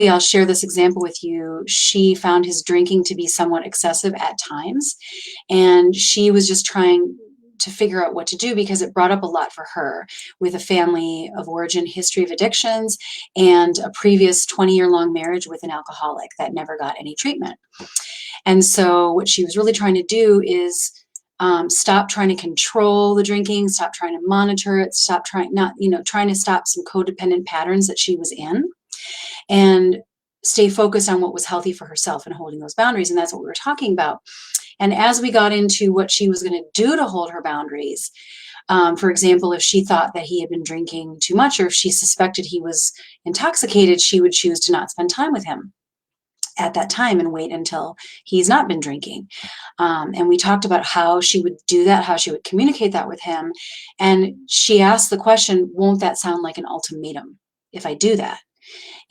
I'll share this example with you. She found his drinking to be somewhat excessive at times, and she was just trying to figure out what to do because it brought up a lot for her with a family of origin history of addictions and a previous 20-year-long marriage with an alcoholic that never got any treatment. And so what she was really trying to do is stop trying to control the drinking, stop trying to monitor it, stop trying trying to stop some codependent patterns that she was in, and stay focused on what was healthy for herself and holding those boundaries. And that's what we were talking about. And as we got into what she was going to do to hold her boundaries, for example, if she thought that he had been drinking too much, or if she suspected he was intoxicated, she would choose to not spend time with him at that time and wait until he's not been drinking. And we talked about how she would do that, how she would communicate that with him. And she asked the question, won't that sound like an ultimatum if I do that?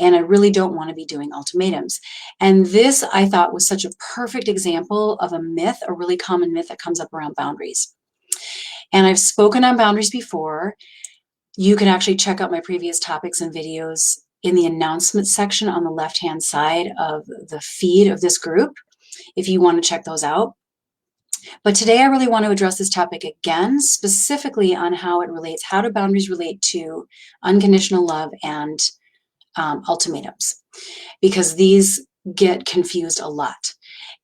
And I really don't want to be doing ultimatums. And this, I thought, was such a perfect example of a myth, a really common myth that comes up around boundaries. And I've spoken on boundaries before. You can actually check out my previous topics and videos in the announcement section on the left-hand side of the feed of this group, if you want to check those out. But today I really want to address this topic again, specifically on how do boundaries relate to unconditional love and ultimatums, because these get confused a lot.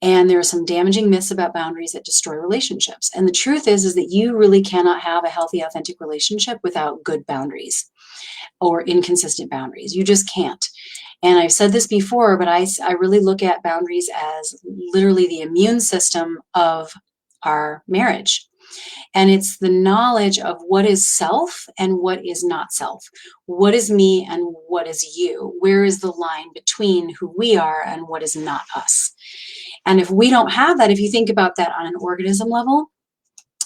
And there are some damaging myths about boundaries that destroy relationships. And the truth is that you really cannot have a healthy, authentic relationship without good boundaries or inconsistent boundaries. You just can't. And I've said this before, but I really look at boundaries as literally the immune system of our marriage. And it's the knowledge of what is self and what is not self. What is me and what is you? Where is the line between who we are and what is not us? And if we don't have that, if you think about that on an organism level,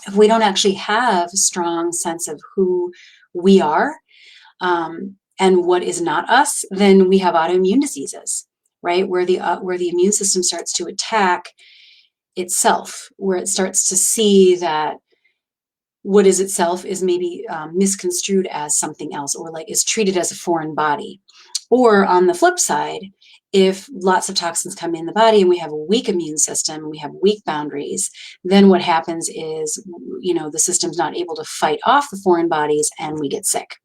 if we don't actually have a strong sense of who we are and what is not us, then we have autoimmune diseases, right? Where the immune system starts to attack itself, where it starts to see that what is itself is maybe misconstrued as something else, or like is treated as a foreign body. Or on the flip side, if lots of toxins come in the body and we have a weak immune system, we have weak boundaries, then what happens is, the system's not able to fight off the foreign bodies and we get sick.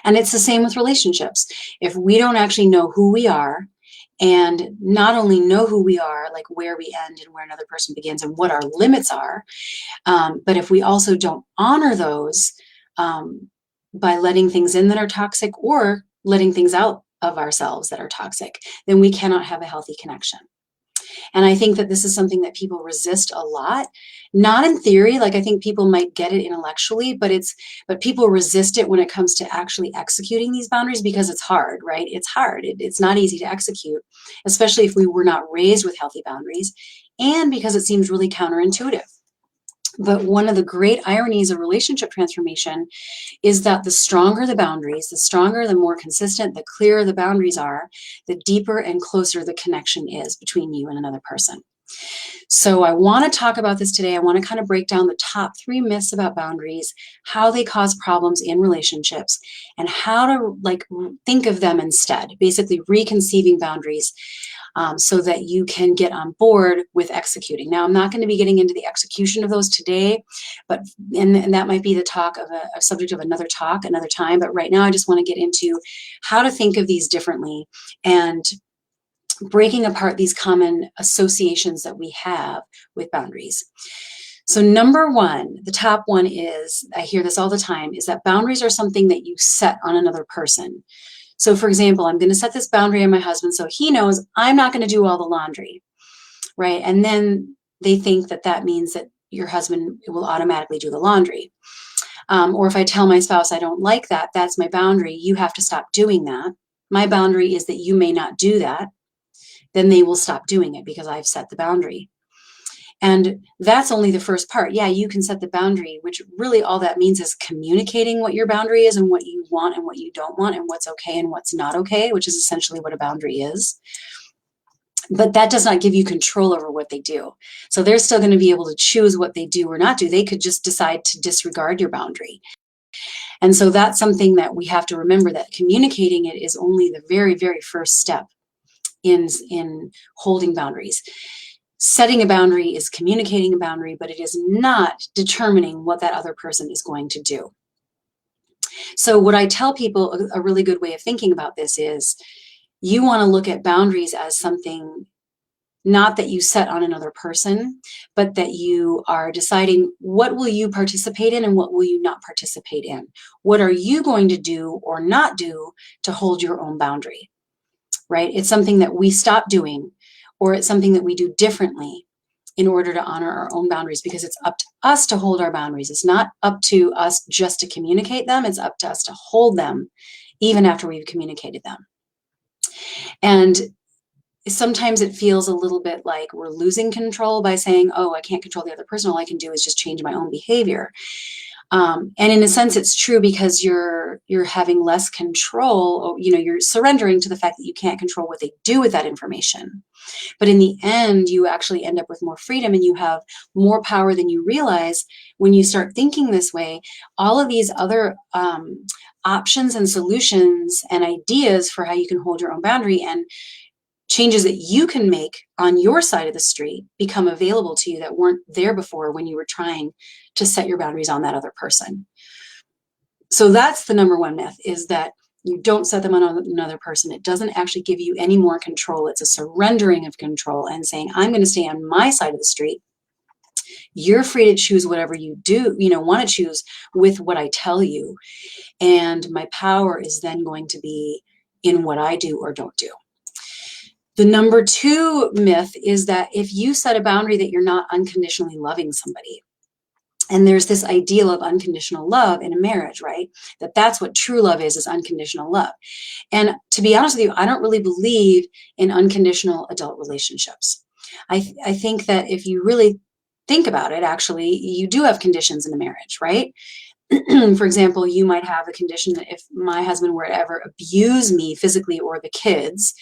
And it's the same with relationships. If we don't actually know who we are, and not only know who we are, like where we end and where another person begins and what our limits are, but if we also don't honor those by letting things in that are toxic or letting things out of ourselves that are toxic, then we cannot have a healthy connection. And I think that this is something that people resist a lot, not in theory, like I think people might get it intellectually, but people resist it when it comes to actually executing these boundaries because it's hard, right? It's hard. It's not easy to execute, especially if we were not raised with healthy boundaries, and because it seems really counterintuitive. But one of the great ironies of relationship transformation is that the stronger the boundaries, the more consistent, the clearer the boundaries are, the deeper and closer the connection is between you and another person. So I want to talk about this today. I want to kind of break down the top 3 myths about boundaries, how they cause problems in relationships, and how to think of them instead, basically reconceiving boundaries so that you can get on board with executing. Now, I'm not going to be getting into the execution of those today, and that might be the talk of a subject of another talk, another time. But right now, I just want to get into how to think of these differently and breaking apart these common associations that we have with boundaries. So number 1, the top one is, I hear this all the time, is that boundaries are something that you set on another person. So for example, I'm going to set this boundary on my husband so he knows I'm not going to do all the laundry, right? And then they think that that means that your husband will automatically do the laundry. Or if I tell my spouse I don't like that, that's my boundary, you have to stop doing that. My boundary is that you may not do that. Then they will stop doing it because I've set the boundary. And that's only the first part. Yeah, you can set the boundary, which really all that means is communicating what your boundary is and what you want and what you don't want and what's okay and what's not okay, which is essentially what a boundary is. But that does not give you control over what they do. So they're still going to be able to choose what they do or not do. They could just decide to disregard your boundary. And so that's something that we have to remember, that communicating it is only the very, very first step in holding boundaries. Setting a boundary is communicating a boundary, but it is not determining what that other person is going to do. So what I tell people, a really good way of thinking about this is, you want to look at boundaries as something not that you set on another person, but that you are deciding what will you participate in and what will you not participate in. What are you going to do or not do to hold your own boundary, right? It's something that we stop doing, or it's something that we do differently in order to honor our own boundaries, because it's up to us to hold our boundaries. It's not up to us just to communicate them. It's up to us to hold them even after we've communicated them. And sometimes it feels a little bit like we're losing control by saying, oh, I can't control the other person. All I can do is just change my own behavior. And in a sense, it's true, because you're having less control, or, you're surrendering to the fact that you can't control what they do with that information. But in the end, you actually end up with more freedom, and you have more power than you realize when you start thinking this way. All of these other options and solutions and ideas for how you can hold your own boundary, and changes that you can make on your side of the street, become available to you that weren't there before when you were trying to set your boundaries on that other person. So that's the number one myth, is that you don't set them on another person. It doesn't actually give you any more control. It's a surrendering of control and saying, I'm going to stay on my side of the street. You're free to choose whatever you do, want to choose with what I tell you. And my power is then going to be in what I do or don't do. The number two myth is that if you set a boundary, that you're not unconditionally loving somebody. And there's this ideal of unconditional love in a marriage, right? That's what true love is unconditional love. And to be honest with you, I don't really believe in unconditional adult relationships. I think that if you really think about it, actually, you do have conditions in the marriage, right? For example, you might have a condition that if my husband were to ever abuse me physically or the kids,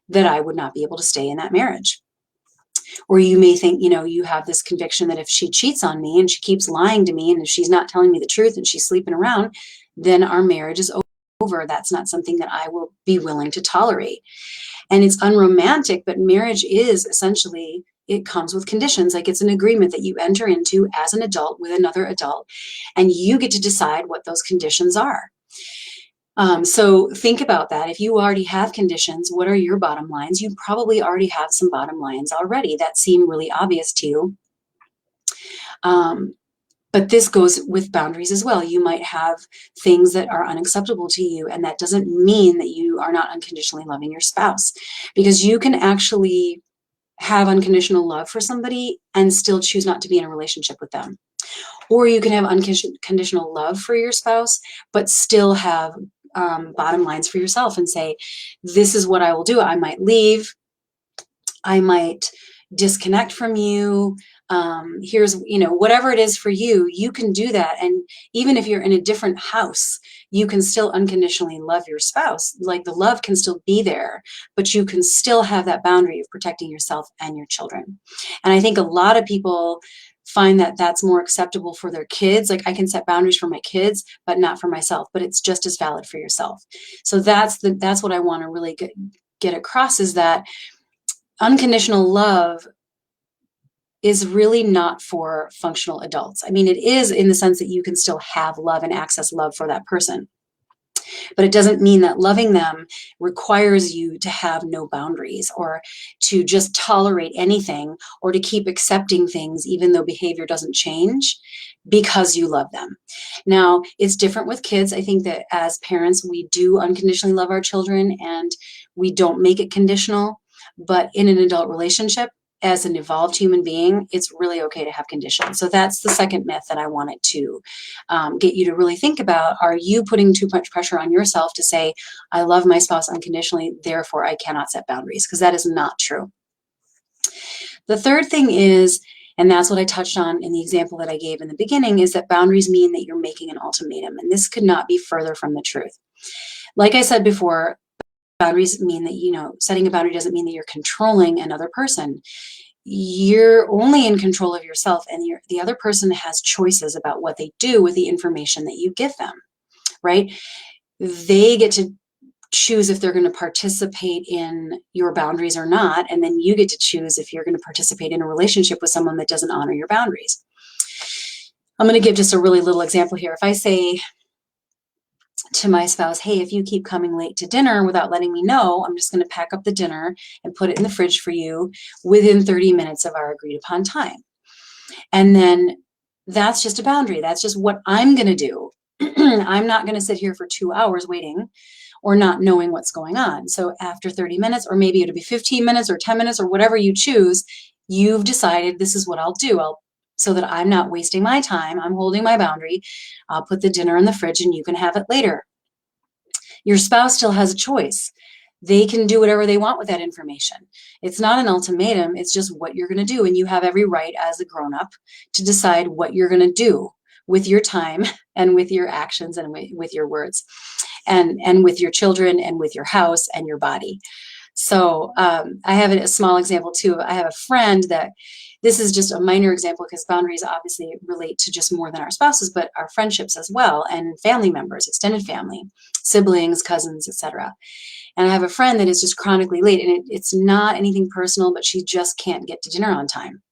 that I would not be able to stay in that marriage. Or you may think, you have this conviction that if she cheats on me and she keeps lying to me, and if she's not telling me the truth and she's sleeping around, then our marriage is over. That's not something that I will be willing to tolerate. And it's unromantic, but marriage is essentially, it comes with conditions. Like, it's an agreement that you enter into as an adult with another adult, and you get to decide what those conditions are. So think about that. If you already have conditions, what are your bottom lines? You probably already have some bottom lines already that seem really obvious to you. But this goes with boundaries as well. You might have things that are unacceptable to you, and that doesn't mean that you are not unconditionally loving your spouse, because you can actually have unconditional love for somebody and still choose not to be in a relationship with them. Or you can have unconditional love for your spouse, but still have bottom lines for yourself and say, this is what I will do. I might leave. I might disconnect from you. Here's, whatever it is for you, you can do that. And even if you're in a different house, you can still unconditionally love your spouse. Like, the love can still be there, but you can still have that boundary of protecting yourself and your children. And I think a lot of people find that that's more acceptable for their kids. Like, I can set boundaries for my kids, but not for myself, but it's just as valid for yourself. So that's what I want to really get across, is that unconditional love is really not for functional adults. I mean, it is in the sense that you can still have love and access love for that person. But it doesn't mean that loving them requires you to have no boundaries, or to just tolerate anything, or to keep accepting things even though behavior doesn't change, because you love them. Now, it's different with kids. I think that as parents, we do unconditionally love our children, and we don't make it conditional. But in an adult relationship, as an evolved human being, it's really okay to have conditions. So that's the second myth that I wanted to get you to really think about. Are you putting too much pressure on yourself to say, I love my spouse unconditionally, therefore I cannot set boundaries? Because that is not true. The third thing is, and that's what I touched on in the example that I gave in the beginning, is that boundaries mean that you're making an ultimatum. And this could not be further from the truth. Like I said before, boundaries mean that, setting a boundary doesn't mean that you're controlling another person. You're only in control of yourself, and the other person has choices about what they do with the information that you give them. right? They get to choose if they're going to participate in your boundaries or not. And then you get to choose if you're going to participate in a relationship with someone that doesn't honor your boundaries. I'm going to give just a really little example here. If I say to my spouse, hey, if you keep coming late to dinner without letting me know, I'm just going to pack up the dinner and put it in the fridge for you within 30 minutes of our agreed upon time. And then that's just a boundary. That's just what I'm going to do. I'm not going to sit here for 2 hours waiting or not knowing what's going on. So after 30 minutes, or maybe it'll be 15 minutes or 10 minutes or whatever you choose, you've decided this is what I'll do. So that I'm not wasting my time, I'm holding my boundary. I'll put the dinner in the fridge and you can have it later. Your spouse still has a choice. They can do whatever they want with that information. It's not an ultimatum. It's just what you're going to do. And you have every right as a grown-up to decide what you're going to do with your time and with your actions and with your words and with your children and with your house and your body. So I have a small example too. I have a friend that, this is just a minor example because boundaries obviously relate to just more than our spouses, but our friendships as well, and family members, extended family, siblings, cousins, etc. And I have a friend that is just chronically late, and it's not anything personal, but she just can't get to dinner on time.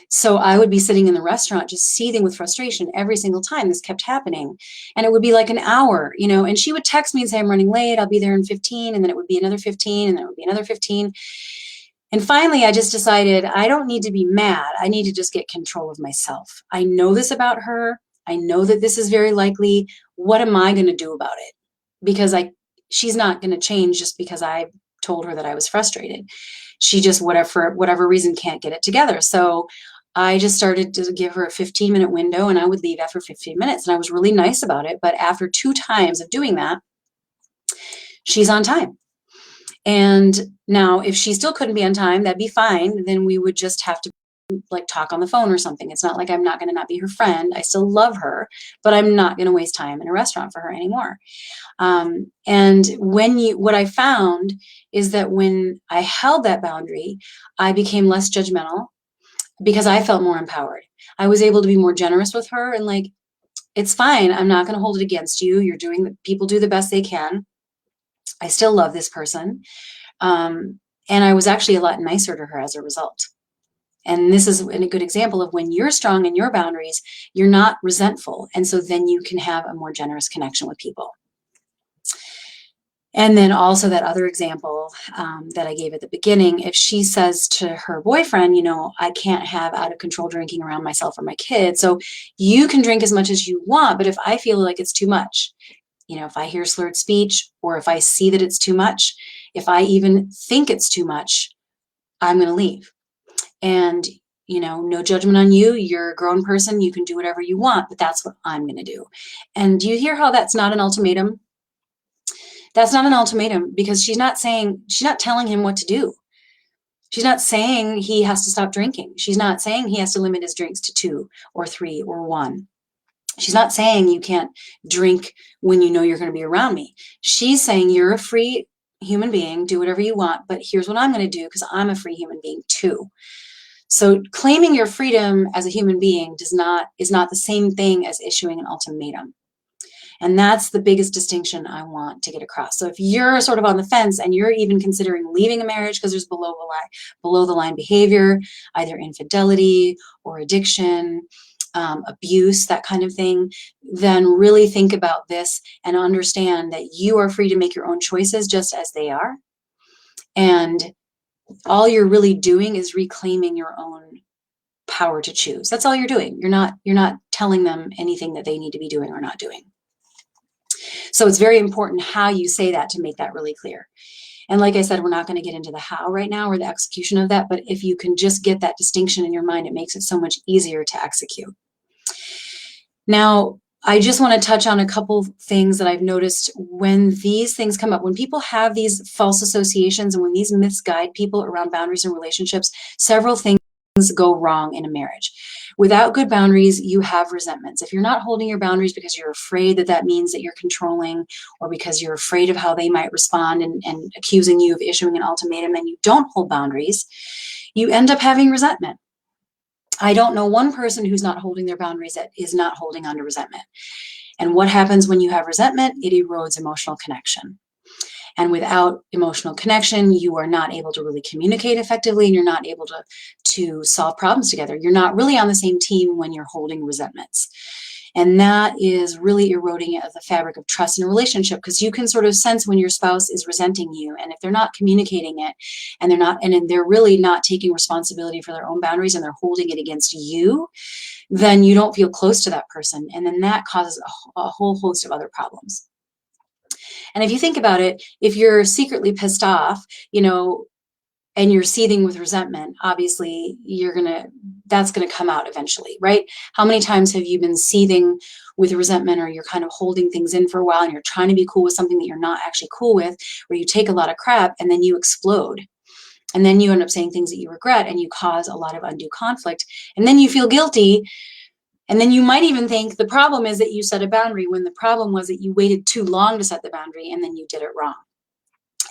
So I would be sitting in the restaurant just seething with frustration every single time this kept happening. And it would be like an hour, and she would text me and say, I'm running late, I'll be there in 15, and then it would be another 15, and then it would be another 15. And finally, I just decided I don't need to be mad. I need to just get control of myself. I know this about her. I know that this is very likely. What am I going to do about it? Because she's not going to change just because I told her that I was frustrated. She just, for whatever reason, can't get it together. So I just started to give her a 15-minute window, and I would leave after 15 minutes. And I was really nice about it. But after 2 times of doing that, she's on time. And now if she still couldn't be on time, that'd be fine. Then we would just have to talk on the phone or something. It's not like I'm not going to not be her friend. I still love her, but I'm not going to waste time in a restaurant for her anymore. And what I found is that when I held that boundary, I became less judgmental because I felt more empowered. I was able to be more generous with her and it's fine. I'm not going to hold it against you. People do the best they can. I still love this person. And I was actually a lot nicer to her as a result. And this is a good example of when you're strong in your boundaries, you're not resentful. And so then you can have a more generous connection with people. And then also that other example that I gave at the beginning, if she says to her boyfriend, I can't have out of control drinking around myself or my kids. So you can drink as much as you want, but if I feel like it's too much, if I hear slurred speech or if I see that it's too much, if I even think it's too much, I'm going to leave. And, no judgment on you. You're a grown person. You can do whatever you want, but that's what I'm going to do. And do you hear how that's not an ultimatum? That's not an ultimatum because she's not telling him what to do. She's not saying he has to stop drinking. She's not saying he has to limit his drinks to 2 or 3 or 1. She's not saying you can't drink when you know you're going to be around me. She's saying you're a free human being, do whatever you want, but here's what I'm going to do because I'm a free human being too. So claiming your freedom as a human being is not the same thing as issuing an ultimatum. And that's the biggest distinction I want to get across. So if you're sort of on the fence and you're even considering leaving a marriage because there's below the line behavior, either infidelity or addiction, abuse, that kind of thing, then really think about this and understand that you are free to make your own choices just as they are. And all you're really doing is reclaiming your own power to choose. That's all you're doing. You're not telling them anything that they need to be doing or not doing. So it's very important how you say that to make that really clear. And like I said, we're not going to get into the how right now or the execution of that, but if you can just get that distinction in your mind, it makes it so much easier to execute. Now, I just want to touch on a couple things that I've noticed when these things come up. When people have these false associations and when these myths guide people around boundaries and relationships, several things go wrong in a marriage. Without good boundaries, you have resentments. If you're not holding your boundaries because you're afraid that means that you're controlling or because you're afraid of how they might respond and accusing you of issuing an ultimatum and you don't hold boundaries, you end up having resentment. I don't know one person who's not holding their boundaries that is not holding on to resentment. And what happens when you have resentment? It erodes emotional connection. And without emotional connection, you are not able to really communicate effectively, and you're not able to solve problems together. You're not really on the same team when you're holding resentments. And that is really eroding the fabric of trust in a relationship, because you can sort of sense when your spouse is resenting you, and if they're not communicating it, and they're really not taking responsibility for their own boundaries, and they're holding it against you, then you don't feel close to that person. And then that causes a whole host of other problems. And if you think about it, if you're secretly pissed off, and you're seething with resentment, obviously that's gonna come out eventually, right? How many times have you been seething with resentment, or you're kind of holding things in for a while, and you're trying to be cool with something that you're not actually cool with, where you take a lot of crap and then you explode? And then you end up saying things that you regret, and you cause a lot of undue conflict. And then you feel guilty. And then you might even think the problem is that you set a boundary, when the problem was that you waited too long to set the boundary, and then you did it wrong.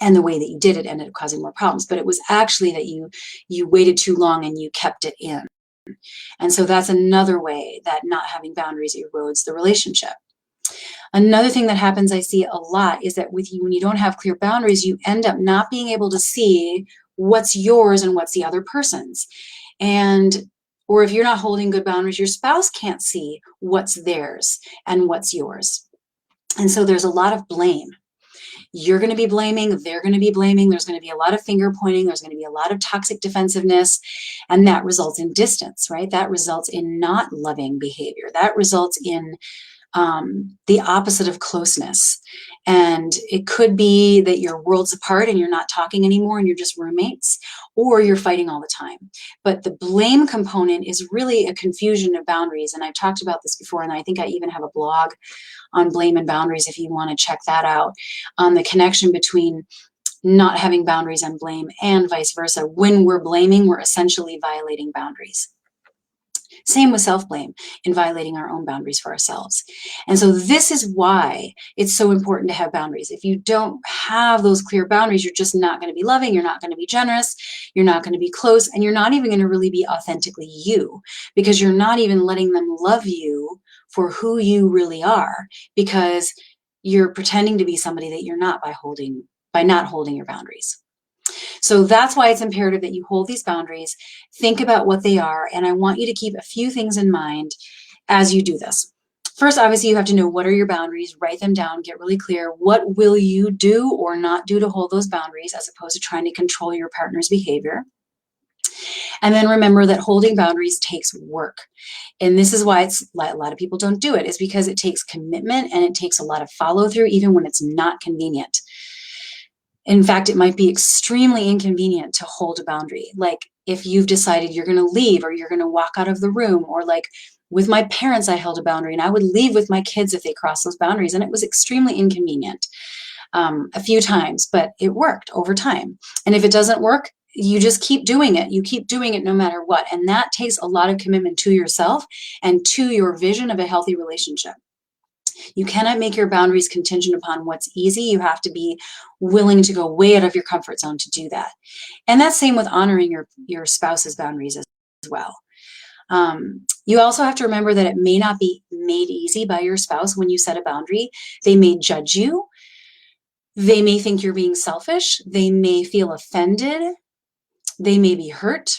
And the way that you did it ended up causing more problems. But it was actually that you waited too long and you kept it in. And so that's another way that not having boundaries erodes the relationship. Another thing that happens, I see a lot, is that when you don't have clear boundaries, you end up not being able to see what's yours and what's the other person's. Or if you're not holding good boundaries, your spouse can't see what's theirs and what's yours. And so there's a lot of blame. You're going to be blaming, they're going to be blaming, there's going to be a lot of finger pointing, there's going to be a lot of toxic defensiveness, and that results in distance, right? That results in not loving behavior. That results in the opposite of closeness. And it could be that you're worlds apart and you're not talking anymore and you're just roommates, or you're fighting all the time. But the blame component is really a confusion of boundaries. And I've talked about this before, and I think I even have a blog on blame and boundaries if you want to check that out, on the connection between not having boundaries and blame, and vice versa. When we're blaming, we're essentially violating boundaries. Same with self-blame, in violating our own boundaries for ourselves. And so this is why it's so important to have boundaries. If you don't have those clear boundaries, you're just not going to be loving, you're not going to be generous, you're not going to be close, and you're not even going to really be authentically you, because you're not even letting them love you for who you really are, because you're pretending to be somebody that you're not by not holding your boundaries. So that's why it's imperative that you hold these boundaries, think about what they are, and I want you to keep a few things in mind as you do this. First, obviously, you have to know what are your boundaries, write them down, get really clear. What will you do or not do to hold those boundaries, as opposed to trying to control your partner's behavior? And then remember that holding boundaries takes work. And this is why a lot of people don't do it, is because it takes commitment and it takes a lot of follow through, even when it's not convenient. In fact, it might be extremely inconvenient to hold a boundary. Like if you've decided you're going to leave, or you're going to walk out of the room, or like with my parents, I held a boundary and I would leave with my kids if they crossed those boundaries. And it was extremely inconvenient a few times, but it worked over time. And if it doesn't work, you just keep doing it. You keep doing it no matter what. And that takes a lot of commitment to yourself and to your vision of a healthy relationship. You cannot make your boundaries contingent upon what's easy. You have to be willing to go way out of your comfort zone to do that. And that's same with honoring your spouse's boundaries as well. You also have to remember that it may not be made easy by your spouse when you set a boundary. They may judge you. They may think you're being selfish. They may feel offended. They may be hurt.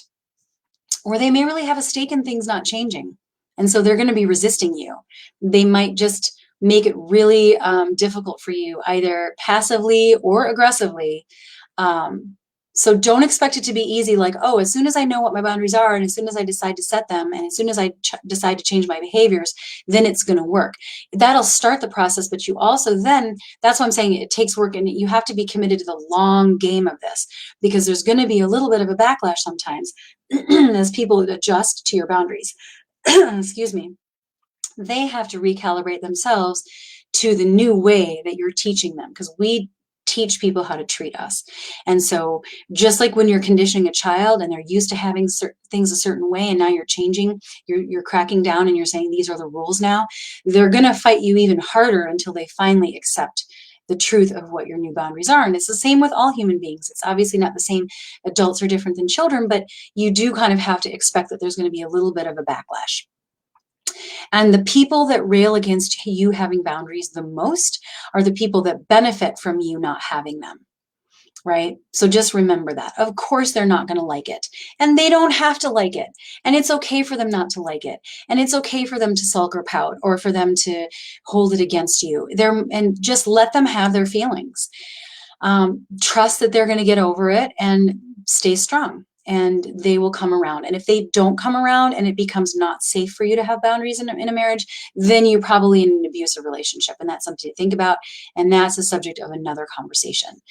Or they may really have a stake in things not changing. And so they're going to be resisting you. They might just make it really difficult for you, either passively or aggressively. So don't expect it to be easy, like, oh, as soon as I know what my boundaries are, and as soon as I decide to set them, and as soon as I decide to change my behaviors, then it's going to work. That'll start the process, but you also then, that's why I'm saying it takes work, and you have to be committed to the long game of this, because there's going to be a little bit of a backlash sometimes as people adjust to your boundaries. Excuse me. They have to recalibrate themselves to the new way that you're teaching them, because we teach people how to treat us. And so just like when you're conditioning a child and they're used to having things a certain way, and now you're changing, you're cracking down and you're saying these are the rules now, they're going to fight you even harder until they finally accept the truth of what your new boundaries are. And it's the same with all human beings. It's obviously not the same. Adults are different than children, but you do kind of have to expect that there's going to be a little bit of a backlash. And the people that rail against you having boundaries the most are the people that benefit from you not having them. Right? So just remember that. Of course, they're not going to like it, and they don't have to like it. And it's okay for them not to like it. And it's okay for them to sulk or pout, or for them to hold it against you. And just let them have their feelings. Trust that they're going to get over it, and stay strong, and they will come around. And if they don't come around and it becomes not safe for you to have boundaries in a marriage, then you're probably in an abusive relationship, and that's something to think about. And that's the subject of another conversation.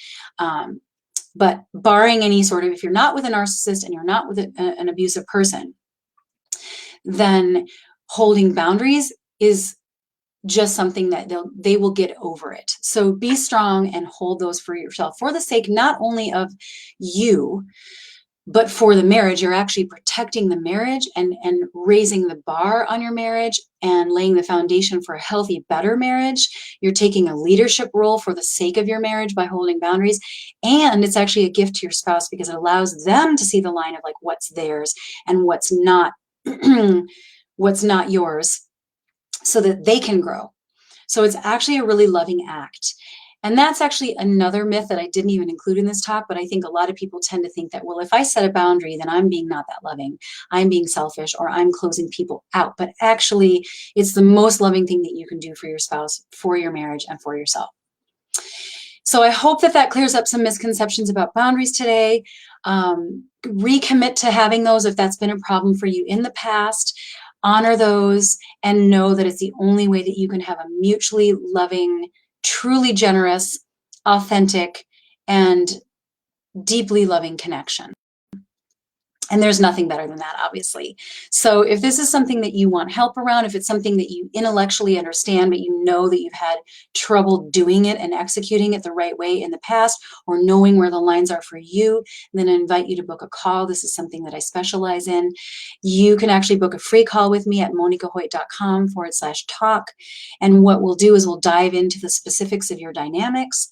But barring any sort of, if you're not with a narcissist and you're not with an abusive person, then holding boundaries is just something that they will get over it. So be strong and hold those for yourself, for the sake not only of you, but for the marriage. You're actually protecting the marriage and raising the bar on your marriage and laying the foundation for a healthy, better marriage. You're taking a leadership role for the sake of your marriage by holding boundaries. And it's actually a gift to your spouse, because it allows them to see the line of like what's theirs and what's not, what's not yours, so that they can grow. So it's actually a really loving act. And that's actually another myth that I didn't even include in this talk, but I think a lot of people tend to think that, well, if I set a boundary, then I'm being not that loving, I'm being selfish, or I'm closing people out. But actually, it's the most loving thing that you can do for your spouse, for your marriage, and for yourself. So I hope that that clears up some misconceptions about boundaries today. Recommit to having those if that's been a problem for you in the past. Honor those and know that it's the only way that you can have a mutually loving, truly generous, authentic, and deeply loving connection. And there's nothing better than that, obviously. So if this is something that you want help around, if it's something that you intellectually understand, but you know that you've had trouble doing it and executing it the right way in the past, or knowing where the lines are for you, then I invite you to book a call. This is something that I specialize in. You can actually book a free call with me at monikahoyt.com/talk. And what we'll do is we'll dive into the specifics of your dynamics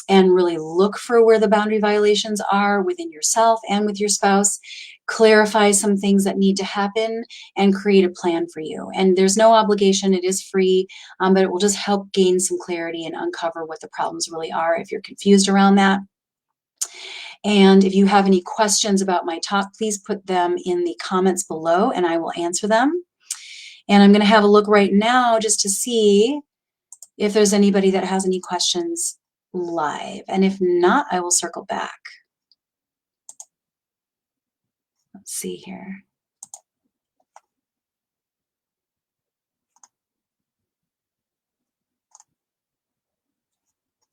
and really look for where the boundary violations are within yourself and with your spouse, clarify some things that need to happen, and create a plan for you. And there's no obligation, it is free, but it will just help gain some clarity and uncover what the problems really are if you're confused around that. And if you have any questions about my talk, please put them in the comments below and I will answer them. And I'm going to have a look right now just to see if there's anybody that has any questions live. And if not, I will circle back. Let's see here.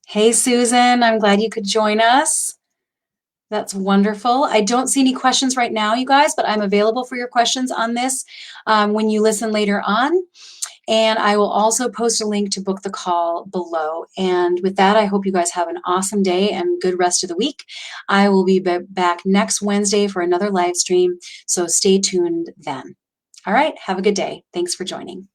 Hey, Susan, I'm glad you could join us. That's wonderful. I don't see any questions right now, you guys, but I'm available for your questions on this when you listen later on. And I will also post a link to book the call below. And with that, I hope you guys have an awesome day and good rest of the week. I will be back next Wednesday for another live stream, so stay tuned then. All right, have a good day. Thanks for joining.